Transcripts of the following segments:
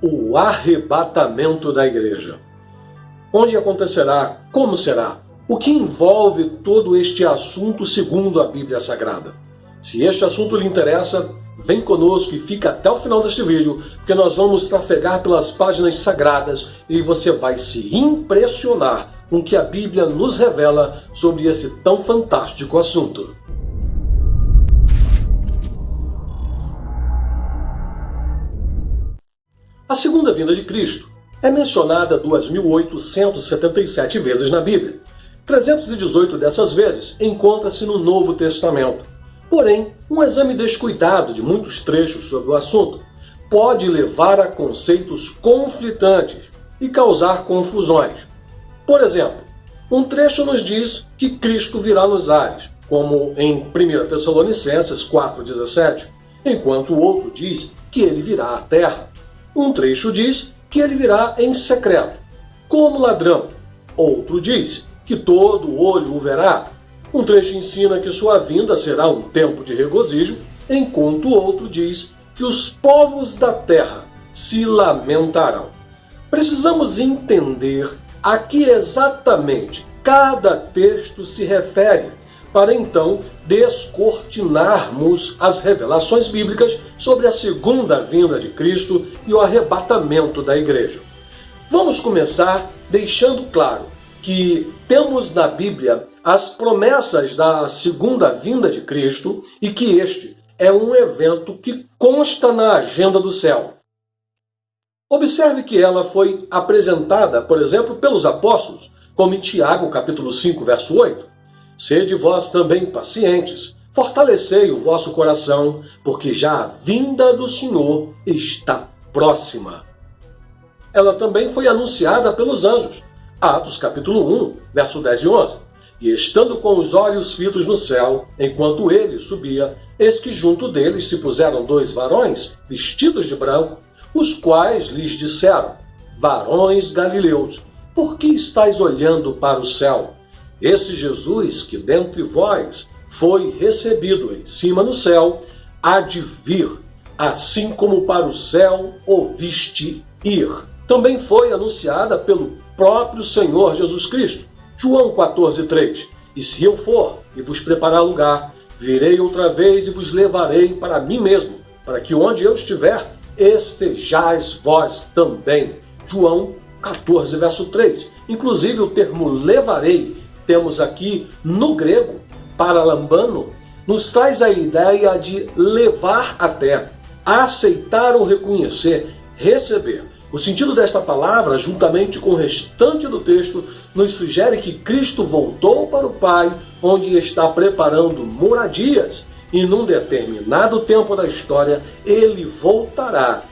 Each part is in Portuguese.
o arrebatamento da igreja. Onde acontecerá? Como será? O que envolve todo este assunto segundo a Bíblia Sagrada? Se este assunto lhe interessa, vem conosco e fica até o final deste vídeo, porque nós vamos trafegar pelas páginas sagradas e você vai se impressionar com o que a Bíblia nos revela sobre esse tão fantástico assunto. A segunda vinda de Cristo é mencionada 2.877 vezes na Bíblia. 318 dessas vezes encontra-se no Novo Testamento. Porém, um exame descuidado de muitos trechos sobre o assunto pode levar a conceitos conflitantes e causar confusões. Por exemplo, um trecho nos diz que Cristo virá nos ares, como em 1 Tessalonicenses 4,17, enquanto o outro diz que ele virá à terra. Um trecho diz que ele virá em secreto, como ladrão. Outro diz que todo olho o verá. Um trecho ensina que sua vinda será um tempo de regozijo, enquanto o outro diz que os povos da terra se lamentarão. Precisamos entender a que exatamente cada texto se refere, para então descortinarmos as revelações bíblicas sobre a segunda vinda de Cristo e o arrebatamento da igreja. Vamos começar deixando claro que temos na Bíblia as promessas da segunda vinda de Cristo e que este é um evento que consta na agenda do céu. Observe que ela foi apresentada, por exemplo, pelos apóstolos, como em Tiago, capítulo 5, verso 8. Sede vós também pacientes, fortalecei o vosso coração, porque já a vinda do Senhor está próxima. Ela também foi anunciada pelos anjos. Atos capítulo 1, verso 10 e 11. E estando com os olhos fitos no céu, enquanto ele subia, eis que junto deles se puseram dois varões, vestidos de branco, os quais lhes disseram: varões galileus, por que estáis olhando para o céu? Esse Jesus que dentre vós foi recebido em cima no céu, há de vir, assim como para o céu o viste ir. Também foi anunciada pelo próprio Senhor Jesus Cristo. João 14,3. E se eu for e vos preparar lugar, virei outra vez e vos levarei para mim mesmo, para que onde eu estiver, estejais vós também. João 14, verso 3. Inclusive o termo levarei, temos aqui no grego, paralambano, nos traz a ideia de levar até, aceitar ou reconhecer, receber. O sentido desta palavra, juntamente com o restante do texto, nos sugere que Cristo voltou para o Pai, onde está preparando moradias, e num determinado tempo da história, ele voltará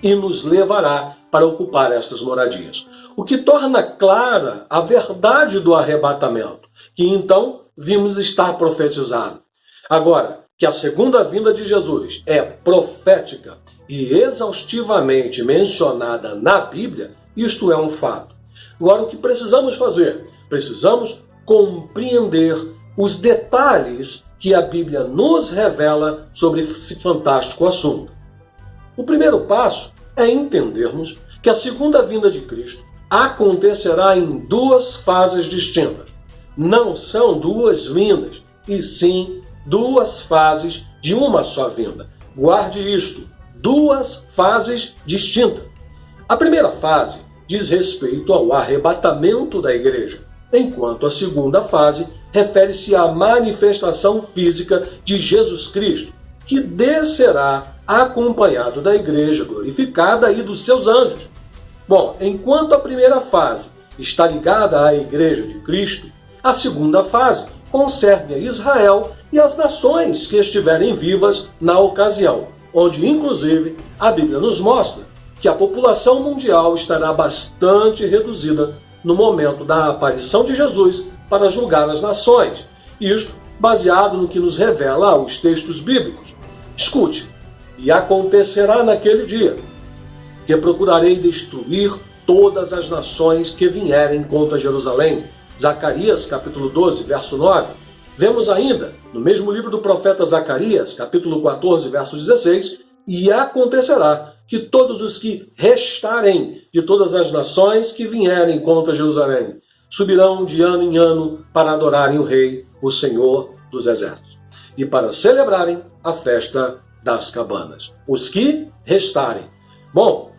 e nos levará para ocupar estas moradias. O que torna clara a verdade do arrebatamento, que então vimos estar profetizado. Agora, que a segunda vinda de Jesus é profética e exaustivamente mencionada na Bíblia, isto é um fato. Agora, o que precisamos fazer? Precisamos compreender os detalhes que a Bíblia nos revela sobre esse fantástico assunto. O primeiro passo é entendermos que a segunda vinda de Cristo acontecerá em duas fases distintas. Não são duas vindas, e sim duas fases de uma só vinda. Guarde isto. Duas fases distintas. A primeira fase diz respeito ao arrebatamento da igreja, enquanto a segunda fase refere-se à manifestação física de Jesus Cristo, que descerá acompanhado da igreja glorificada e dos seus anjos. Bom, enquanto a primeira fase está ligada à igreja de Cristo, a segunda fase concerne a Israel e as nações que estiverem vivas na ocasião, onde, inclusive, a Bíblia nos mostra que a população mundial estará bastante reduzida no momento da aparição de Jesus para julgar as nações. Isto baseado no que nos revela os textos bíblicos. Escute, e acontecerá naquele dia que procurarei destruir todas as nações que vierem contra Jerusalém. Zacarias, capítulo 12, verso 9. Vemos ainda, no mesmo livro do profeta Zacarias, capítulo 14, verso 16, e acontecerá que todos os que restarem de todas as nações que vierem contra Jerusalém subirão de ano em ano para adorarem o Rei, o Senhor dos Exércitos, e para celebrarem a festa das cabanas. Os que restarem. Bom,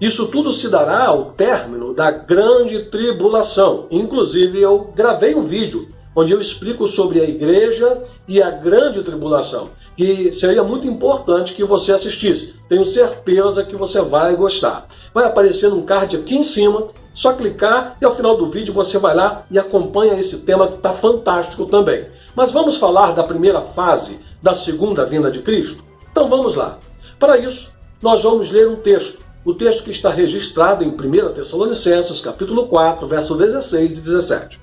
isso tudo se dará ao término da grande tribulação. Inclusive, eu gravei um vídeo onde eu explico sobre a igreja e a grande tribulação, que seria muito importante que você assistisse. Tenho certeza que você vai gostar. Vai aparecer um card aqui em cima, só clicar e ao final do vídeo você vai lá e acompanha esse tema que está fantástico também. Mas vamos falar da primeira fase da segunda vinda de Cristo? Então vamos lá. Para isso, nós vamos ler um texto. O texto que está registrado em 1 Tessalonicenses, capítulo 4, versos 16 e 17.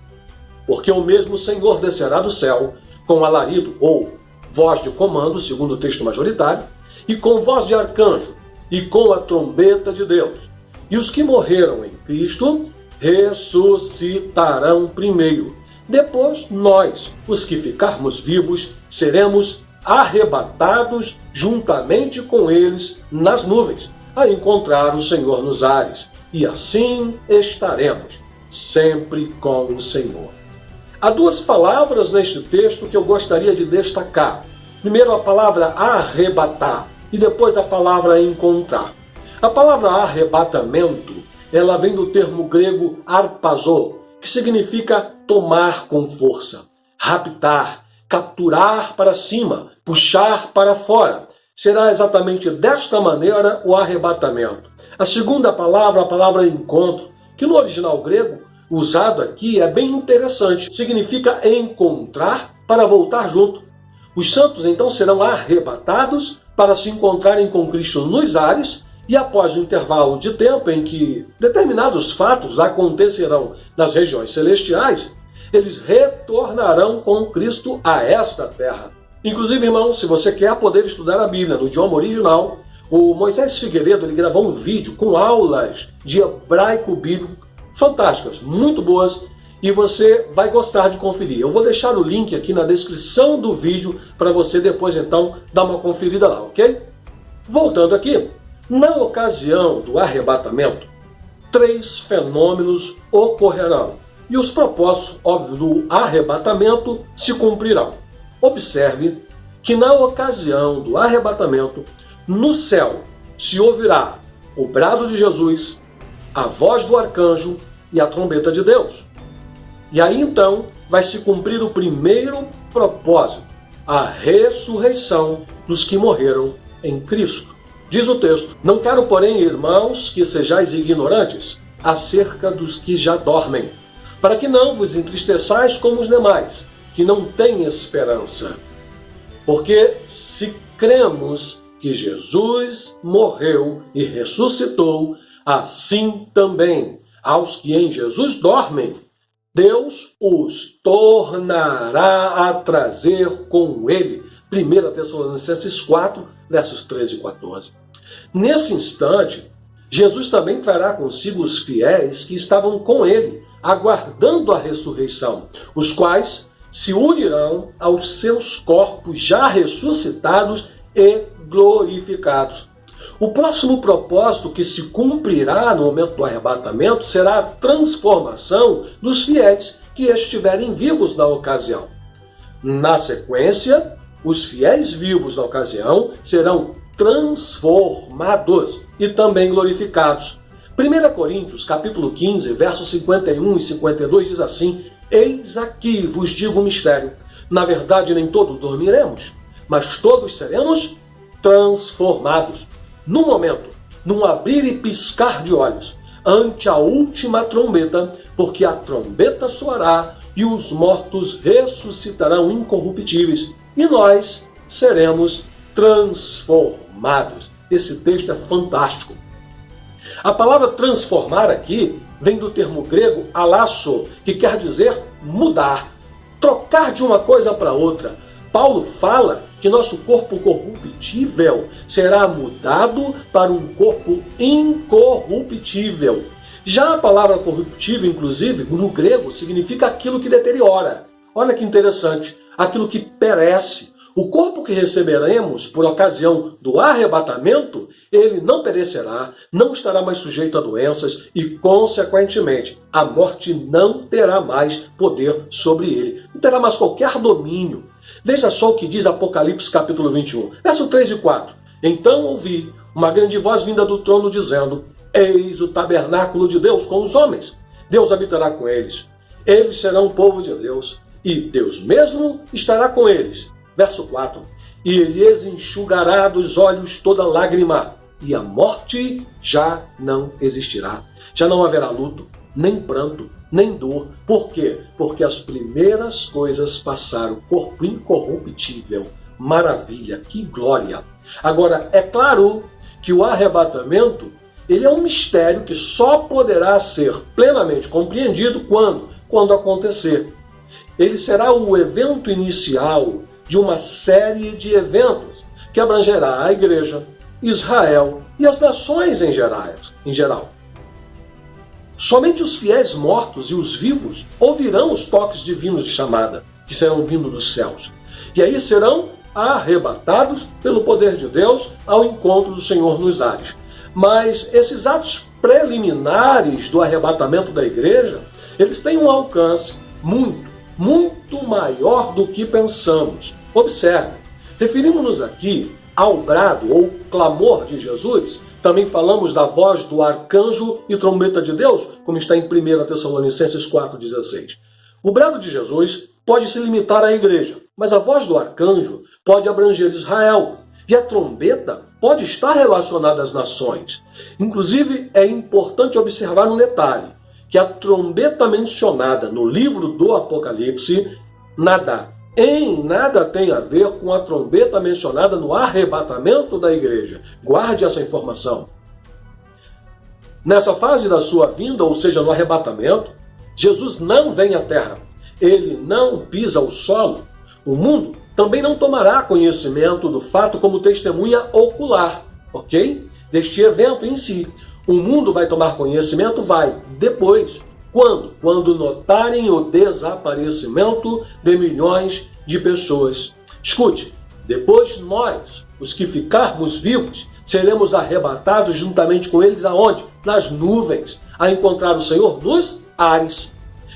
Porque o mesmo Senhor descerá do céu com alarido ou voz de comando, segundo o texto majoritário, e com voz de arcanjo, e com a trombeta de Deus. E os que morreram em Cristo ressuscitarão primeiro. Depois nós, os que ficarmos vivos, seremos arrebatados juntamente com eles nas nuvens, a encontrar o Senhor nos ares, e assim estaremos sempre com o Senhor. Há duas palavras neste texto que eu gostaria de destacar. Primeiro a palavra arrebatar e depois a palavra encontrar. A palavra arrebatamento, ela vem do termo grego arpazo, que significa tomar com força, raptar, capturar para cima, puxar para fora. Será exatamente desta maneira o arrebatamento. A segunda palavra, a palavra encontro, que no original grego, usado aqui, é bem interessante. Significa encontrar para voltar junto. Os santos então serão arrebatados para se encontrarem com Cristo nos ares, e após um intervalo de tempo em que determinados fatos acontecerão nas regiões celestiais, eles retornarão com Cristo a esta terra. Inclusive, irmão, se você quer poder estudar a Bíblia no idioma original, o Moisés Figueiredo ele gravou um vídeo com aulas de hebraico bíblico fantásticas, muito boas, e você vai gostar de conferir. Eu vou deixar o link aqui na descrição do vídeo para você depois então dar uma conferida lá, ok? Voltando aqui, na ocasião do arrebatamento, 3 fenômenos ocorrerão e os propósitos, óbvio, do arrebatamento se cumprirão. Observe que na ocasião do arrebatamento, no céu se ouvirá o brado de Jesus, a voz do arcanjo e a trombeta de Deus. E aí então vai se cumprir o primeiro propósito, a ressurreição dos que morreram em Cristo. Diz o texto: não quero, porém, irmãos, que sejais ignorantes acerca dos que já dormem, para que não vos entristeçais como os demais, que não têm esperança. Porque se cremos que Jesus morreu e ressuscitou, assim também aos que em Jesus dormem, Deus os tornará a trazer com ele. 1 Tessalonicenses 4, versos 13 e 14. Nesse instante, Jesus também trará consigo os fiéis que estavam com ele, aguardando a ressurreição, os quais se unirão aos seus corpos já ressuscitados e glorificados. O próximo propósito que se cumprirá no momento do arrebatamento será a transformação dos fiéis que estiverem vivos na ocasião. Na sequência, os fiéis vivos na ocasião serão transformados e também glorificados. 1 Coríntios, capítulo 15, versos 51 e 52 diz assim: eis aqui vos digo um mistério. Na verdade, nem todos dormiremos, mas todos seremos transformados. No momento, num abrir e piscar de olhos, ante a última trombeta, porque a trombeta soará e os mortos ressuscitarão incorruptíveis, e nós seremos transformados. Esse texto é fantástico. A palavra transformar aqui vem do termo grego alasso, que quer dizer mudar, trocar de uma coisa para outra. Paulo fala que nosso corpo corruptível será mudado para um corpo incorruptível. Já a palavra corruptível, inclusive, no grego, significa aquilo que deteriora. Olha que interessante, aquilo que perece. O corpo que receberemos por ocasião do arrebatamento ele não perecerá, não estará mais sujeito a doenças e, consequentemente, a morte não terá mais poder sobre ele, não terá mais qualquer domínio. Veja só o que diz Apocalipse capítulo 21, verso 3 e 4. Então ouvi uma grande voz vinda do trono dizendo: Eis o tabernáculo de Deus com os homens. Deus habitará com eles. Eles serão o povo de Deus, e Deus mesmo estará com eles. Verso 4. E lhes enxugará dos olhos toda lágrima, e a morte já não existirá. Já não haverá luto, nem pranto, nem dor. Por quê? Porque as primeiras coisas passaram. Corpo incorruptível. Maravilha, que glória! Agora, é claro que o arrebatamento, ele é um mistério que só poderá ser plenamente compreendido quando acontecer. Ele será o evento inicial de uma série de eventos que abrangerá a igreja, Israel e as nações em geral. Somente os fiéis mortos e os vivos ouvirão os toques divinos de chamada, que serão vindo dos céus. E aí serão arrebatados pelo poder de Deus ao encontro do Senhor nos ares. Mas esses atos preliminares do arrebatamento da igreja, eles têm um alcance muito maior do que pensamos. Observe, referimos-nos aqui ao brado ou clamor de Jesus. Também falamos da voz do arcanjo e trombeta de Deus, como está em 1 Tessalonicenses 4,16. O brado de Jesus pode se limitar à igreja, mas a voz do arcanjo pode abranger Israel, e a trombeta pode estar relacionada às nações. Inclusive, é importante observar um detalhe, que a trombeta mencionada no livro do Apocalipse nada tem a ver com a trombeta mencionada no arrebatamento da igreja. Guarde essa informação. Nessa fase da sua vinda, ou seja, no arrebatamento, Jesus não vem à terra. Ele não pisa o solo. O mundo também não tomará conhecimento do fato como testemunha ocular, ok? Deste evento em si. O mundo vai tomar conhecimento, depois. Quando? Quando notarem o desaparecimento de milhões de pessoas. Escute, depois nós, os que ficarmos vivos, seremos arrebatados juntamente com eles aonde? Nas nuvens, a encontrar o Senhor nos ares.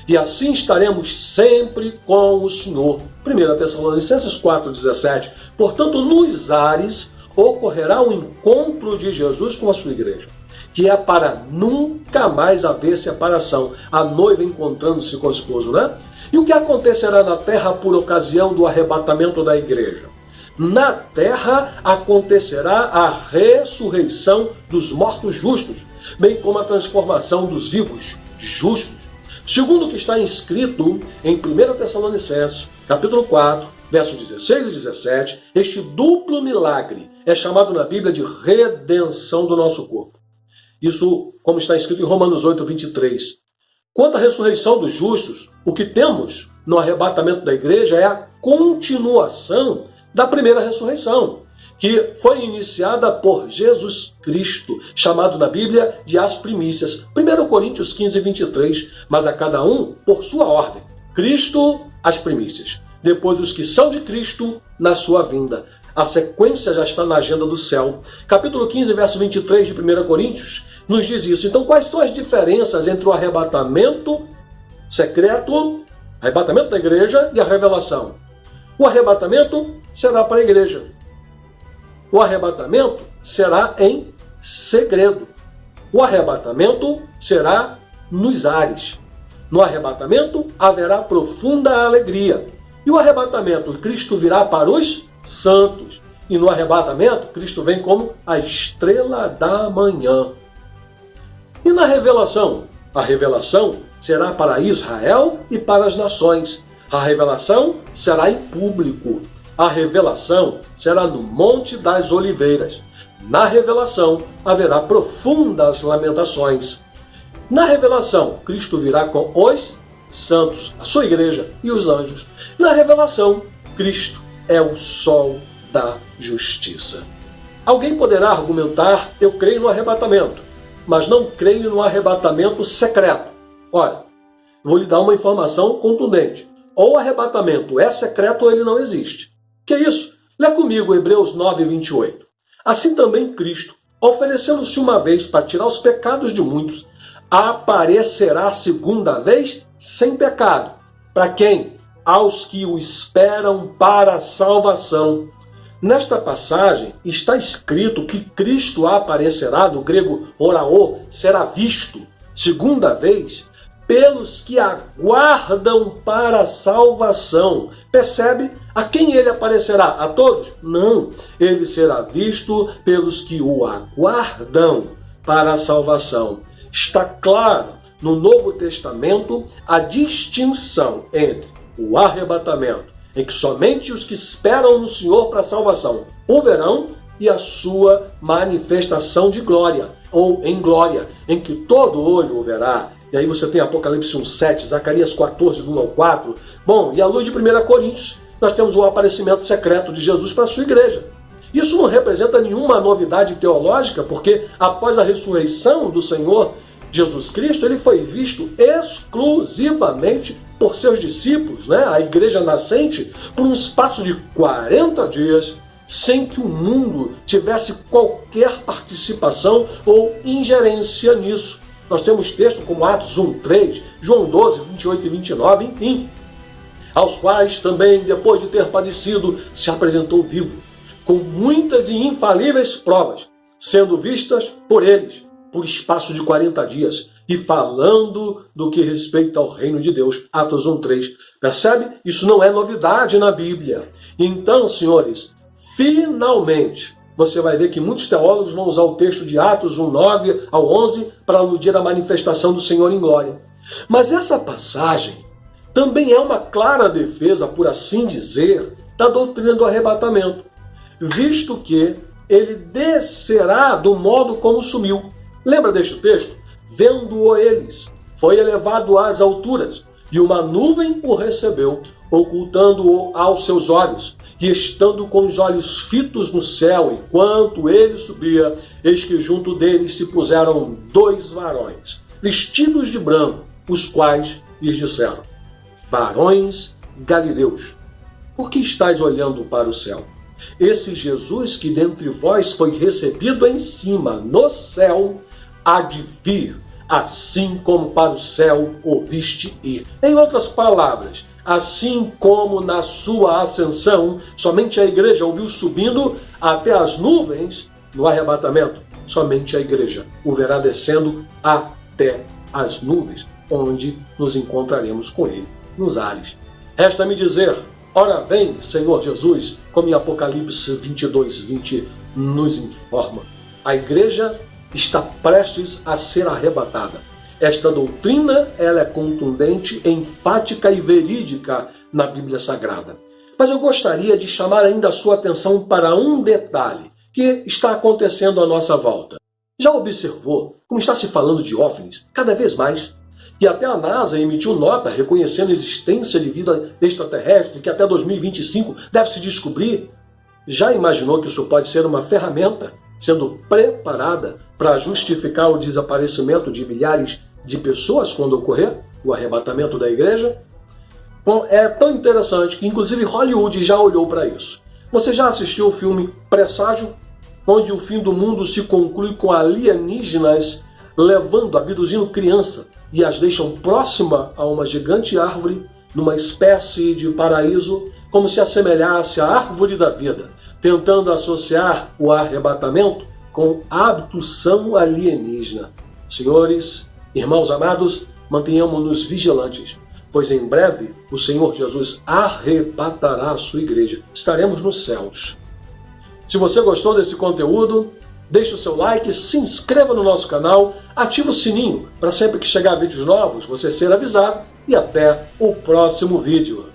E assim estaremos sempre com o Senhor. 1 Tessalonicenses 4,17. Portanto, nos ares ocorrerá o encontro de Jesus com a sua igreja, que é para nunca mais haver separação. A noiva encontrando-se com o esposo, né? E o que acontecerá na terra por ocasião do arrebatamento da igreja? Na terra acontecerá a ressurreição dos mortos justos, bem como a transformação dos vivos justos. Segundo o que está escrito em 1 Tessalonicenses, capítulo 4, versos 16 e 17, este duplo milagre é chamado na Bíblia de redenção do nosso corpo. Isso, como está escrito em Romanos 8, 23. Quanto à ressurreição dos justos, o que temos no arrebatamento da igreja é a continuação da primeira ressurreição, que foi iniciada por Jesus Cristo, chamado na Bíblia de as primícias. 1 Coríntios 15, 23. Mas a cada um por sua ordem. Cristo, as primícias. Depois os que são de Cristo na sua vinda. A sequência já está na agenda do céu. Capítulo 15, verso 23 de 1 Coríntios, nos diz isso. Então, quais são as diferenças entre o arrebatamento secreto, arrebatamento da igreja, e a revelação? O arrebatamento será para a igreja. O arrebatamento será em segredo. O arrebatamento será nos ares. No arrebatamento haverá profunda alegria. E o arrebatamento, Cristo virá para os santos. E no arrebatamento, Cristo vem como a estrela da manhã. E na revelação? A revelação será para Israel e para as nações. A revelação será em público. A revelação será no Monte das Oliveiras. Na revelação haverá profundas lamentações. Na revelação, Cristo virá com os santos, a sua igreja e os anjos. Na revelação, Cristo é o sol da justiça. Alguém poderá argumentar: eu creio no arrebatamento, mas não creio no arrebatamento secreto. Olha, vou lhe dar uma informação contundente. Ou o arrebatamento é secreto ou ele não existe. Que é isso? Lê comigo Hebreus 9, 28. Assim também Cristo, oferecendo-se uma vez para tirar os pecados de muitos, aparecerá segunda vez sem pecado. Para quem? Aos que o esperam para a salvação. Nesta passagem está escrito que Cristo aparecerá, do grego oraô, será visto, segunda vez, pelos que aguardam para a salvação. Percebe? A quem ele aparecerá? A todos? Não. Ele será visto pelos que o aguardam para a salvação. Está claro no Novo Testamento a distinção entre o arrebatamento, em que somente os que esperam no Senhor para a salvação o verão, e a sua manifestação de glória, ou em glória, em que todo olho o verá. E aí você tem Apocalipse 1:7, Zacarias 14, do 1 ao 4. Bom, e à luz de 1 Coríntios, nós temos o aparecimento secreto de Jesus para a sua igreja. Isso não representa nenhuma novidade teológica, porque após a ressurreição do Senhor Jesus Cristo, ele foi visto exclusivamente por seus discípulos, a igreja nascente, por um espaço de 40 dias, sem que o mundo tivesse qualquer participação ou ingerência nisso. Nós temos textos como Atos 1:3, João 12, 28 e 29, enfim, aos quais também, depois de ter padecido, se apresentou vivo, com muitas e infalíveis provas, sendo vistas por eles, por espaço de 40 dias, e falando do que respeita ao reino de Deus. Atos 1:3. Percebe? Isso não é novidade na Bíblia. Então, senhores, finalmente, você vai ver que muitos teólogos vão usar o texto de Atos 1:9 ao 11 para aludir à manifestação do Senhor em glória. Mas essa passagem também é uma clara defesa, por assim dizer, da doutrina do arrebatamento, visto que ele descerá do modo como subiu. Lembra deste texto? Vendo-o eles, foi elevado às alturas, e uma nuvem o recebeu, ocultando-o aos seus olhos. E estando com os olhos fitos no céu, enquanto ele subia, eis que junto deles se puseram 2 varões, vestidos de branco, os quais lhes disseram: varões galileus, por que estáis olhando para o céu? Esse Jesus que dentre vós foi recebido em cima, no céu, há de vir, assim como para o céu o viste ir. Em outras palavras, assim como na sua ascensão, somente a igreja o viu subindo até as nuvens, no arrebatamento, somente a igreja o verá descendo até as nuvens, onde nos encontraremos com ele nos ares. Resta-me dizer, ora vem, Senhor Jesus, como em Apocalipse 22:20 nos informa. A igreja está prestes a ser arrebatada. Esta doutrina ela é contundente, enfática e verídica na Bíblia Sagrada. Mas eu gostaria de chamar ainda a sua atenção para um detalhe que está acontecendo à nossa volta. Já observou como está se falando de OVNIs cada vez mais? E até a NASA emitiu nota reconhecendo a existência de vida extraterrestre que até 2025 deve se descobrir. Já imaginou que isso pode ser uma ferramenta sendo preparada para justificar o desaparecimento de milhares de pessoas quando ocorrer o arrebatamento da igreja? Bom, é tão interessante que inclusive Hollywood já olhou para isso. Você já assistiu o filme Presságio, onde o fim do mundo se conclui com alienígenas abduzindo criança e as deixam próxima a uma gigante árvore, numa espécie de paraíso, como se assemelhasse à árvore da vida, tentando associar o arrebatamento com a abdução alienígena. Senhores, irmãos amados, mantenhamos-nos vigilantes, pois em breve o Senhor Jesus arrebatará a sua igreja. Estaremos nos céus. Se você gostou desse conteúdo, deixe o seu like, se inscreva no nosso canal, ative o sininho para sempre que chegar vídeos novos você ser avisado, e até o próximo vídeo.